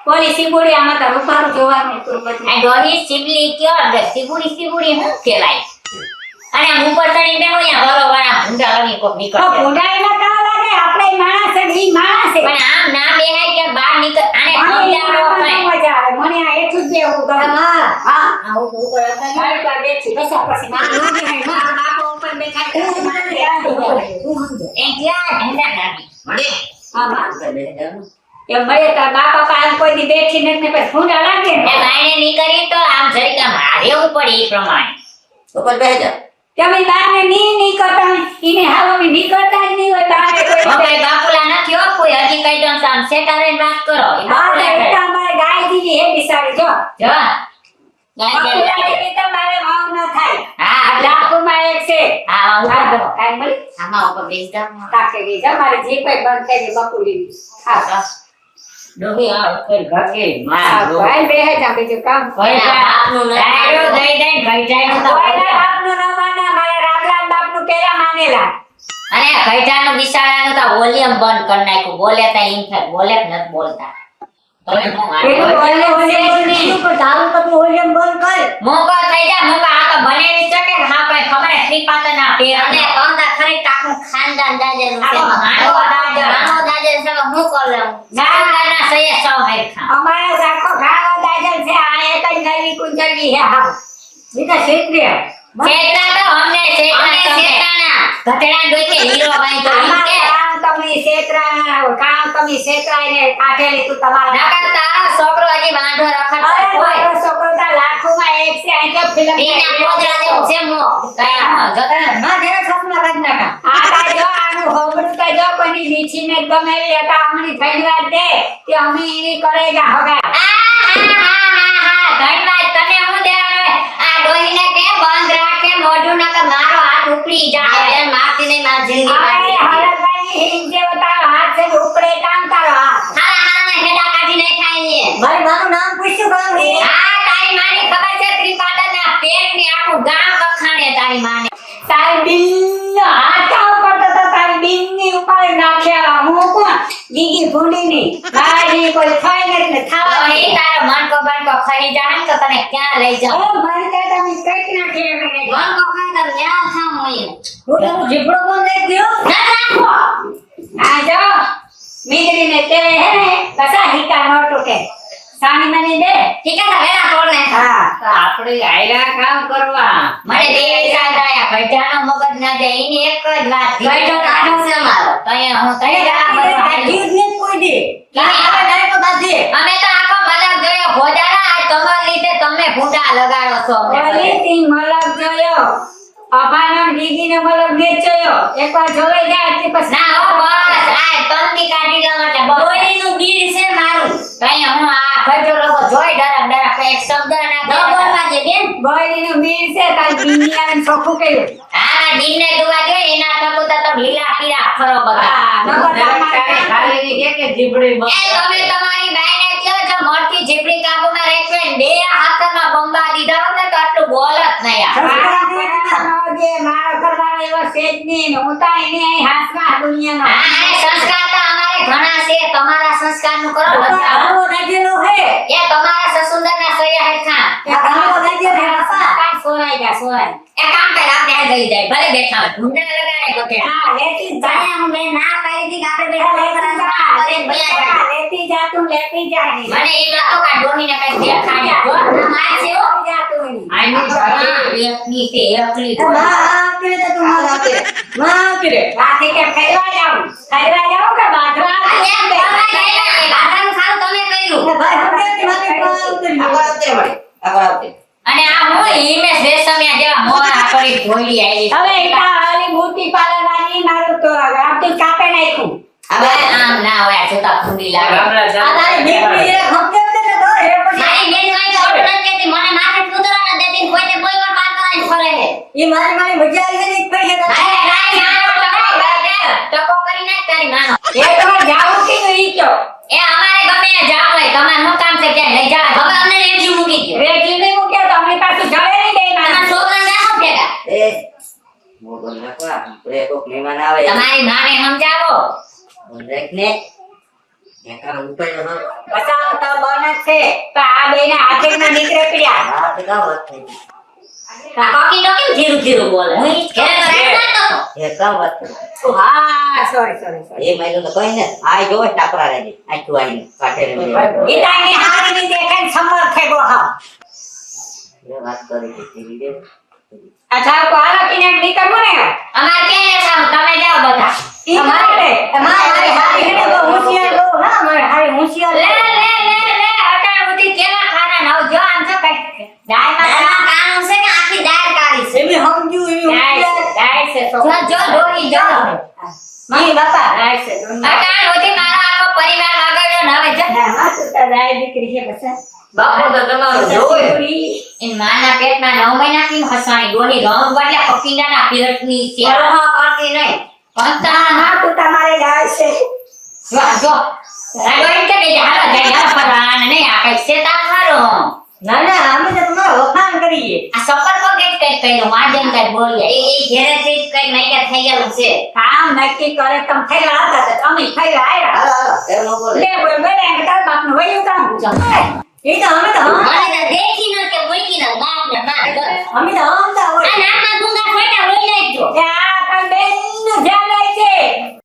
ઓલી સીબુડી આમાં તો રૂપારું જોવાનું હતું બધું. આ ડોહી સીબલી કયો એટલે સીબુડી શું કહેવાય? અને આમ ઉપર ચડીને બેહો યા ઘરો વાળા ભૂંડા લગી કોક તો નીકળે. ભૂંડાઈમાં કાં લાગે આપણે માણસ છે ઈ માણસ છે. પણ આમ ના બેહાય કે બહાર નીકળ આને સમજાવો મને મજા આવે મને આ એટલું જ બેહવું ગમે. હા આ ઉપર હતા મારી પાસે બેઠી બસા પછી મારી નો બેહાય મારા બાપા ઉપર બેઠા એ ક્યાં હેલા ગાડી મળે. હા માં એ મળે તાર બાપા પાસે કોઈ દી બેઠી નથી ને પછી ભૂંડા લાગે એ ને બાયને નીકળી તો આમ જરીક આમ હારેવું પડે એ પ્રમાણે. ઉપર બેહી જા. તમે બાને ની કરતા ઈને હાવ અમે નીકળતા જ નહીં હોય બારે કોઈ હવે બાપુલા નથી હો કોઈ હજી કઈ તો આમ સેટારે વાત કરો. એ હા બાપુલા એટલે અમારે ગાય દીધી હે બિસાડી જો જો ગાય બાપુલા ગાય. દીધી તમારે ભાવ ન થાય હા લાખોમાં એક છે હા ઉપર આ દો. દો કાઈ મળી આમાં ઉપર બેસી જાઓ. તાકે ગઈ તમારે જે કોઈ બંધ કરી બકુલી હા ડોહી આ ઉપર ઘકે હા માર ભાઈ બેહે જા બીજું કામ કોઈ આપનું ન ડાયરો દઈ દઈ ગઈજાનું તો કોઈના બાપનું ન માના મારા રામલાલ બાપનું કેરા માનેલા અને ગઈજાનું બિચારાનું તો વોલ્યુમ બંધ કરી નાખ્યું. બોલે તો એમ થાય બોલે જ નથી બોલતા. પેલું ઓલે બીજું પણ તારું તો વોલ્યુમ બંધ કર મોકો થઈ જા મોકો આ તો બનેવી શકે ને હા કોઈ ખબર હે શ્રીપાતના પેર અને કંદા ખરી ટાકું ખાનદાન દાજેનું છે. માનો દાજે છે હું કોલમ ના સહી સૌ હરખા. અમારા સાખો ગાળો દાજલ છે આ એક જ નવી કુંજરી હે હા બીજા ક્ષેત્રીય શેતરા તો અમને શેતરાના ઘટડા ડોકે હીરો ભાઈ તો એમ કે તમે ક્ષેત્રા કામ તમે ક્ષેત્રાને કાઢેલી તું તમારા નકર તારો છોકરો હજી બાંધો રખડતો અરે હોય. મારો છોકરો તો લાખોમાં એક છે આ તો ફિલ્મ એના પોદરા જેવું છે મો કયા જતા ના જેના સપના કાઢ નાખા આ કાજો આનું હોબડું કાજો કોની નીચીને ગમેલી હતા અમની ધન્યવાદ દે કે અમે એની કરેગા હોગા ધન્યવાદ તને હું દેવાનો આ ડોહીને કે બંધ રાખે મોઢું નકર મારો હાથ ઉપડી જાય મારતી નહીં માર જિંદગી અરે હરભાઈ હિંગ જેવો તારો હાથ છે ઉપડે કામ તારો હાથ હારા હારા હેડા કાઢી નહીં ખાઈએ. મારી મારું નામ પૂછ્યું કામ હે આ તારી માની ખબર છે ત્રિપાટના પેટની આખું ગામ વખાણે તારી માને. તારી બિન આટા ઉપર તો તારી બિનની ઉપર નાખ્યા હું કોણ ગીગી ભૂંડીની મારી કોઈ થાય નથી ને તો ખાવા એ તારો મનકો બનકો ખાઈ જાય ને તો તને ક્યાં લઈ જાઉં? ઓ મારી ત્યાં તમે કઈક નાખી મને મનકો ખાઈ તો ન્યા થામ હોય. હું તો જીભડો કોણ દેખ ગયો ના રાખો. આ જો મીંદડીને તે હે ને કસા હિકા ન ટૂટે સાની મને દે ઠીક છે વેરા તોડ ને. હા આપણે આયલા કામ કરવા મને દેવી સાદાયા ઘટાનો મગજ ના દે એની એક જ વાત ઘટો કાઢો છે મારો તય હું તય જીવ ને કોઈ દે આવે નરે તો બાજે અમે તો આખો મલક જોયો ભોજારા આ તમાર લીધે તમે ભૂંડા લગાડો છો ઓલી તી મલક જોયો અભાનો ગીગીને મલક વેચ્યો એકવાર જોવે જાય એટલે પછી ના હો બસ આ તંતી કાઢી લો એટલે બોલીનું બીડ છે મારું તય હું આ ઘટો લોકો જોઈ ડરક એક શબ્દ ના બોલ વાજે બેન બોયલીનું મીણ છે તાર બિનિયાને ચોખ્ખું કર્યું આ દિનને દુવા જો એના તકુતા તો લીલા પીરા ફરો બધા હા નકર તમારે ખાલી એક જીબડી એ તમે તમારી બાઈને કયો છો મોટી જીપડી કાબુમાં રાખે બે હાથમાં બંબા દીધા હોત ને તો આટલું બોલત નહીં આ. મારો કરવાનો એવો સેજ નહીં હું તો એને અહીં હાથમાં દુનિયાનો હા અને સંસ્કાર તો અમારે ઘણા છે તમારા સંસ્કારનું કરો બધા. આવો રાજ્યનો હે એ તમારા સસુંદરના સૈયા હેઠા આવો રાજ્યનો હસા કાઈ સોરાઈ ગયા સોરાઈ એ કામ કરે આપણે આ ગઈ જાય ભલે બેઠા હોય ઢૂંઢા લગાડે ગોઠે હા લેતી જા જાણે હું મેં ના પાડી હતી કે આપણે બેઠા લેકરાના ભલે ભયા જાય. લેતી જા તું લેતી જા મને એ વાતો કા ડોહીને કઈ દેખાડે જો ના માર છે હો જા તું એની આની સારી એકની છે એકલી તો કરે તો તું માં કરે રાતે કે ખૈરવા જાવ કે બાધરા આજે બોલા ગયા એ બાધાનું સારું તમે કર્યું ભાઈ હમણાં મારી આવડે અને આ હું હિમેશ રેશમિયા જેવા મોરા કરી ધોઈ આવી હવે એકા હાલી બુટી પાલન વાળી મારું તો આપતું કાપે નાખ્યું હવે આમ ના હોય આ જોતા ફૂંડી લાગે આ તારી દીકરી એ ખપકે ને તો હે પછી મારી બેન કઈ ઓર્ડર નથી દેતી મને માથે કૂતરા ન દેતી કોઈને કોઈ વાર વાત કરાઈ ફરે છે ઈ મારી મજા આવી ગઈ પૈસે તો અરે રાઈ મારો ટકો કરી નાખ તારી માનો એ તમારે જાવું કે ઈ કયો એ અમારે ગમે ત્યાં જાવ હોય તમારે શું કામ છે ક્યાં લઈ જાવ હવે અમને રેજી મૂકી દો રેજી નહીં મૂક્યા તો અમને પાછું જડે નહીં દે તમારા છોકરાને રાખો ભેગા એ મોગલ નાખવા આપણે કોક મહેમાન આવે તમારી માને સમજાવો દેખ ને એકા ઉપર બસા તો બને છે તો આ બેને હાથે ના નીકળે પડ્યા હા તો કામ વાત થઈ કાકી તો કેમ ધીરું ધીરું બોલે હું ઘરે તો રહેતો હતો. એ કામ વાત થઈ હા સોરી એ માયલું તો કઈ ને આ જો ટાપરા રેડી આટલું આઈને કાઠે રે ઈટાની હારી ની દેખાય સમર થેગો હા એ વાત કરી કે વિડિયો અચ્છા તો આલા કિને નીકળવું ને અમારે ક્યાં જાવ તમે જાઓ બધા તમારે હારી હેને બહુ હોશિયાર બહુ હા મારે હારી હોશિયાર લે અટાણ ઉધી કેવા ખાના નવ જો આમ તો કઈ દાળમાં કાણું છે કે આખી દાળ કાઢી છે એમી સમજુ એમી દાળ છે તો જો ડોહી જો મમ્મી બાપા રાઈટ છે અટાણ ઉધી મારો આખો પરિવાર આગળ ને હવે જો માતું તો રાઈ દીકરી છે બસ બાપો તો તમારો જોઈ ઇન માના પેટમાં 9 મહિના થી હસાણી ડોહી રંગ બદલ્યા પકીડાના પેટની છે કરતી નહીં પંતા હા તું તમારે જાય છે જો ડોહી કે બે હાલો જાય હાલો પરાન ને આ કઈ સેતા ખારો ના ના અમે તો તમારો વખાણ કરીએ આ સફર પગે કઈ કર્યો માજન કઈ બોલ્યા એ ઘરેથી કઈ નાઈકા થઈ ગયેલું છે કામ નક્કી કરે તમ થયેલા હતા તો અમે થયેલા આવ્યા હાલો એ નો બોલે લે બોલ બોલે કે તાર બાપનું વયું કામ એ તો અમે તો હા મને દેખી ન કે મૂકી ન બાપ ને માર અમે તો